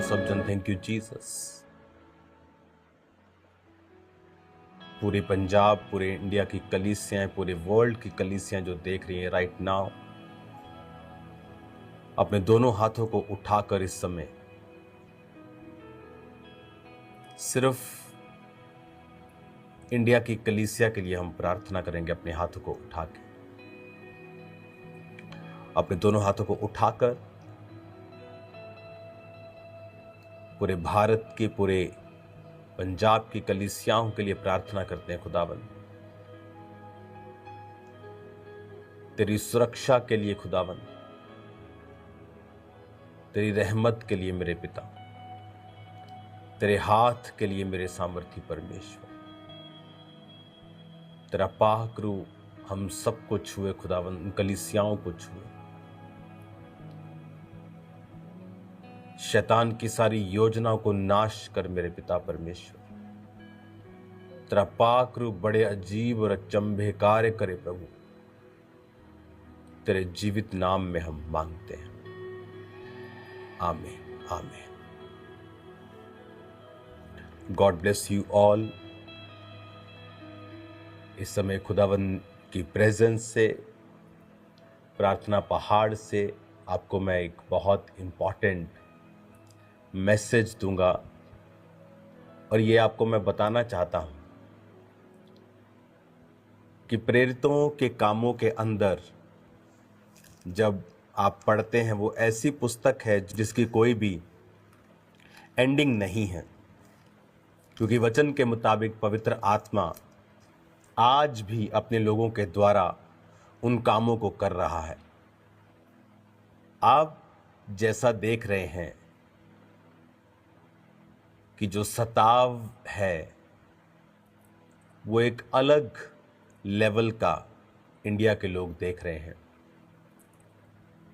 सब जन thank you Jesus. पूरे पंजाब, पूरे इंडिया की कलीसियां, पूरे वर्ल्ड की कलीसियां जो देख रही हैं राइट नाउ, अपने दोनों हाथों को उठाकर इस समय सिर्फ इंडिया की कलीसिया के लिए हम प्रार्थना करेंगे। अपने हाथों को उठा के, अपने दोनों हाथों को उठाकर पूरे भारत के, पूरे पंजाब की कलीसियाओं के लिए प्रार्थना करते हैं। खुदावन, तेरी सुरक्षा के लिए खुदावन, तेरी रहमत के लिए मेरे पिता, तेरे हाथ के लिए मेरे सामर्थी परमेश्वर, तेरा पाक रूह हम सबको छुए खुदावन, उन कलीसियाओं को छुए। शैतान की सारी योजनाओं को नाश कर मेरे पिता परमेश्वर। तेरा पाक रूह बड़े अजीब और अचंभे कार्य करे प्रभु। तेरे जीवित नाम में हम मांगते हैं, आमीन आमीन। God bless you all. इस समय खुदावन की प्रेजेंस से, प्रार्थना पहाड़ से आपको मैं एक बहुत इंपॉर्टेंट मैसेज दूंगा, और ये आपको मैं बताना चाहता हूं कि प्रेरितों के कामों के अंदर जब आप पढ़ते हैं, वो ऐसी पुस्तक है जिसकी कोई भी एंडिंग नहीं है, क्योंकि वचन के मुताबिक पवित्र आत्मा आज भी अपने लोगों के द्वारा उन कामों को कर रहा है। आप जैसा देख रहे हैं कि जो सताव है वो एक अलग लेवल का इंडिया के लोग देख रहे हैं।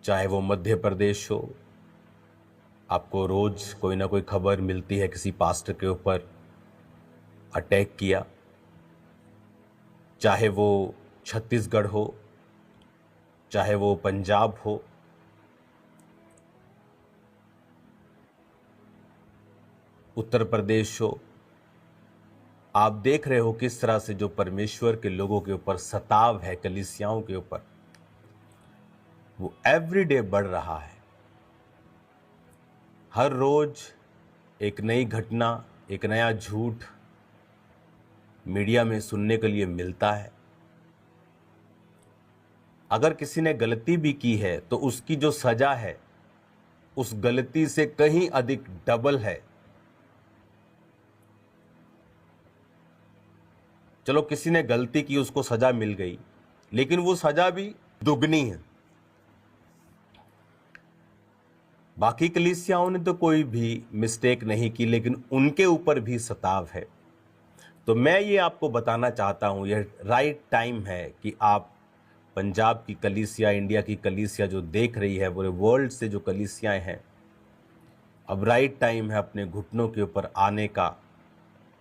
चाहे वो मध्य प्रदेश हो, आपको रोज कोई ना कोई खबर मिलती है किसी पास्टर के ऊपर अटैक किया, चाहे वो छत्तीसगढ़ हो, चाहे वो पंजाब हो, उत्तर प्रदेश हो, आप देख रहे हो किस तरह से जो परमेश्वर के लोगों के ऊपर सताव है, कलीसियाओं के ऊपर, वो एवरीडे बढ़ रहा है। हर रोज एक नई घटना, एक नया झूठ मीडिया में सुनने के लिए मिलता है। अगर किसी ने गलती भी की है तो उसकी जो सजा है उस गलती से कहीं अधिक डबल है। चलो किसी ने गलती की, उसको सजा मिल गई, लेकिन वो सजा भी दुगनी है। बाकी कलीसियाओं ने तो कोई भी मिस्टेक नहीं की, लेकिन उनके ऊपर भी सताव है। तो मैं ये आपको बताना चाहता हूं, यह राइट टाइम है कि आप पंजाब की कलीसिया, इंडिया की कलीसिया जो देख रही है, पूरे वर्ल्ड से जो कलीसियाएं हैं, अब राइट टाइम है अपने घुटनों के ऊपर आने का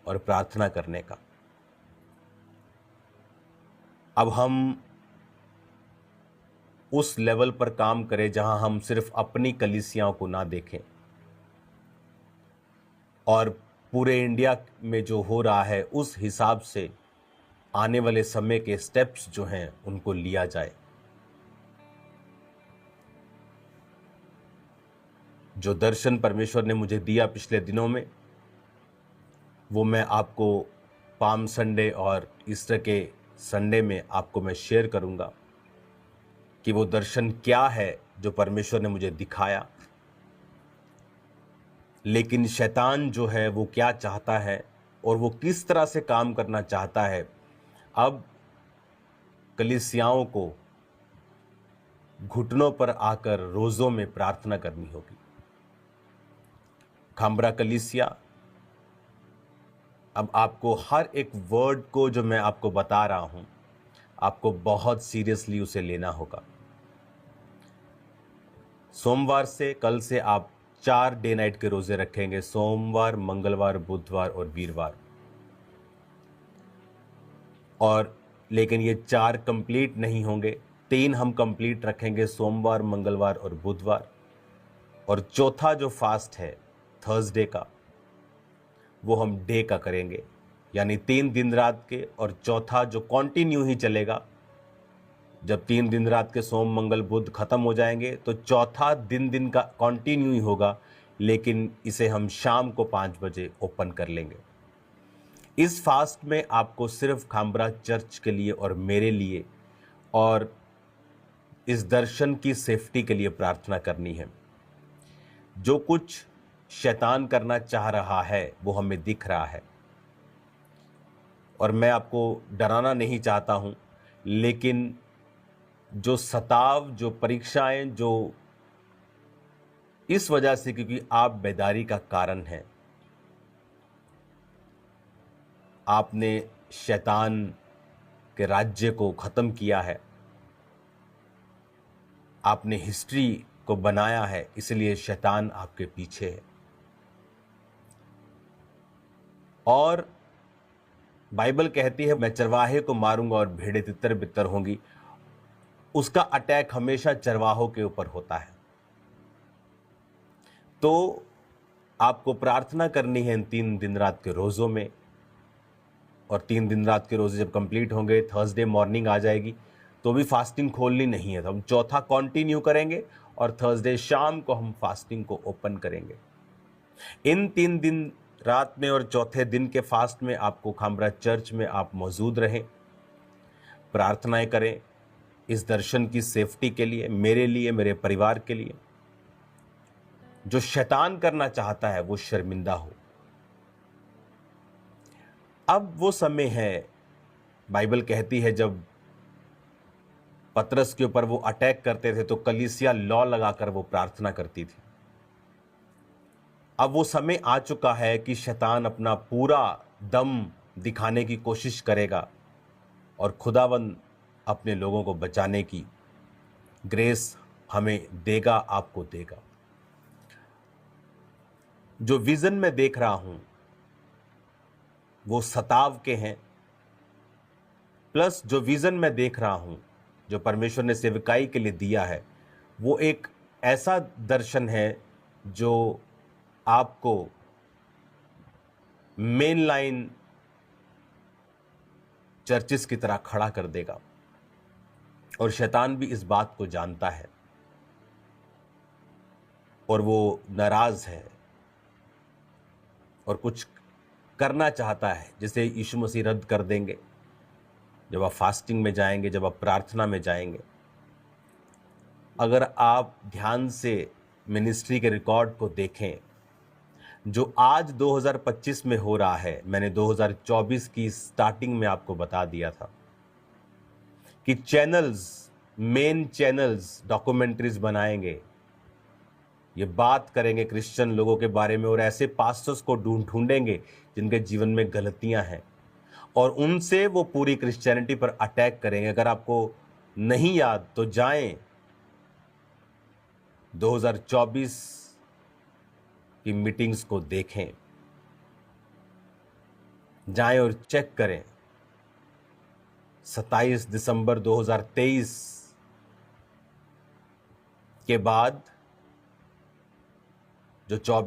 और प्रार्थना करने का। अब हम उस लेवल पर काम करें जहां हम सिर्फ अपनी कलीसियाओं को ना देखें और पूरे इंडिया में जो हो रहा है उस हिसाब से आने वाले समय के स्टेप्स जो हैं उनको लिया जाए। जो दर्शन परमेश्वर ने मुझे दिया पिछले दिनों में, वो मैं आपको पाम संडे और ईस्टर के संडे में आपको मैं शेयर करूंगा कि वो दर्शन क्या है जो परमेश्वर ने मुझे दिखाया। लेकिन शैतान जो है वो क्या चाहता है और वो किस तरह से काम करना चाहता है, अब कलीसियाओं को घुटनों पर आकर रोज़ों में प्रार्थना करनी होगी। खामरा कलीसिया, अब आपको हर एक वर्ड को जो मैं आपको बता रहा हूं, आपको बहुत सीरियसली उसे लेना होगा। सोमवार से, कल से आप 4 डे नाइट के रोजे रखेंगे, सोमवार, मंगलवार, बुधवार और वीरवार। और लेकिन ये 4 कंप्लीट नहीं होंगे, 3 हम कंप्लीट रखेंगे, सोमवार, मंगलवार और बुधवार। और चौथा जो फास्ट है थर्सडे का वो हम डे का करेंगे, यानी 3 दिन रात के, और चौथा जो कंटिन्यू ही चलेगा, जब 3 दिन रात के सोम मंगल बुध खत्म हो जाएंगे तो चौथा दिन का कंटिन्यू ही होगा, लेकिन इसे हम शाम को 5 बजे ओपन कर लेंगे। इस फास्ट में आपको सिर्फ खामबरा चर्च के लिए और मेरे लिए और इस दर्शन की सेफ्टी के लिए प्रार्थना करनी है। जो कुछ शैतान करना चाह रहा है वो हमें दिख रहा है, और मैं आपको डराना नहीं चाहता हूं, लेकिन जो सताव, जो परीक्षाएं, जो इस वजह से क्योंकि आप बेदारी का कारण हैं, आपने शैतान के राज्य को खत्म किया है, आपने हिस्ट्री को बनाया है, इसलिए शैतान आपके पीछे है। और बाइबल कहती है, मैं चरवाहे को मारूंगा और भेड़ें तितर बितर होंगी। उसका अटैक हमेशा चरवाहों के ऊपर होता है। तो आपको प्रार्थना करनी है इन 3 दिन रात के रोज़ों में, और 3 दिन रात के रोज़े जब कंप्लीट होंगे, थर्सडे मॉर्निंग आ जाएगी, तो भी फास्टिंग खोलनी नहीं है। तो हम चौथा कंटिन्यू करेंगे और थर्सडे शाम को हम फास्टिंग को ओपन करेंगे। इन 3 दिन रात में और चौथे दिन के फास्ट में आपको खामबरा चर्च में आप मौजूद रहें, प्रार्थनाएं करें इस दर्शन की सेफ्टी के लिए, मेरे लिए, मेरे परिवार के लिए। जो शैतान करना चाहता है वो शर्मिंदा हो। अब वो समय है, बाइबल कहती है, जब पतरस के ऊपर वो अटैक करते थे तो कलीसिया लॉ लगाकर वो प्रार्थना करती थी। अब वो समय आ चुका है कि शैतान अपना पूरा दम दिखाने की कोशिश करेगा और खुदावंद अपने लोगों को बचाने की ग्रेस हमें देगा, आपको देगा। जो विजन में देख रहा हूं वो सताव के हैं, प्लस जो विजन में देख रहा हूं जो परमेश्वर ने सेवकाई के लिए दिया है, वो एक ऐसा दर्शन है जो आपको मेन लाइन चर्चिस की तरह खड़ा कर देगा। और शैतान भी इस बात को जानता है और वो नाराज है और कुछ करना चाहता है, जिसे यीशु मसीह रद्द कर देंगे जब आप फास्टिंग में जाएंगे, जब आप प्रार्थना में जाएंगे। अगर आप ध्यान से मिनिस्ट्री के रिकॉर्ड को देखें, जो आज 2025 में हो रहा है, मैंने 2024 की स्टार्टिंग में आपको बता दिया था कि चैनल्स, मेन चैनल्स डॉक्यूमेंट्रीज बनाएंगे, ये बात करेंगे क्रिश्चियन लोगों के बारे में, और ऐसे पास्टर्स को ढूंढेंगे जिनके जीवन में गलतियां हैं, और उनसे वो पूरी क्रिश्चियनिटी पर अटैक करेंगे। अगर आपको नहीं याद तो जाएं 2024 की मीटिंग्स को देखें, जाएं और चेक करें। 27 दिसंबर 2023 के बाद जो 24